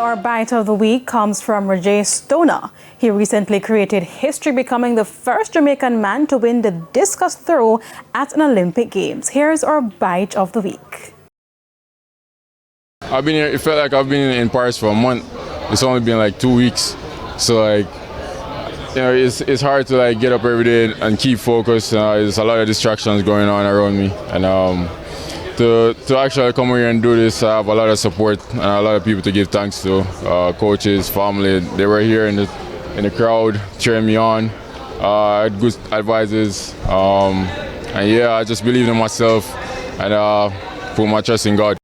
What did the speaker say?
Our bite of the week comes from Roje Stona. He recently created history, becoming the first Jamaican man to win the discus throw at an Olympic Games. Here's our bite of the week. I've been here, it felt like I've been in Paris for a month. It's only been like 2 weeks. So it's hard to get up every day and keep focused. There's a lot of distractions going on around me. And to actually come here and do this, I have a lot of support and a lot of people to give thanks to. Coaches, family, they were here in the crowd cheering me on. I had good advisors. And yeah, I just believed in myself and put my trust in God.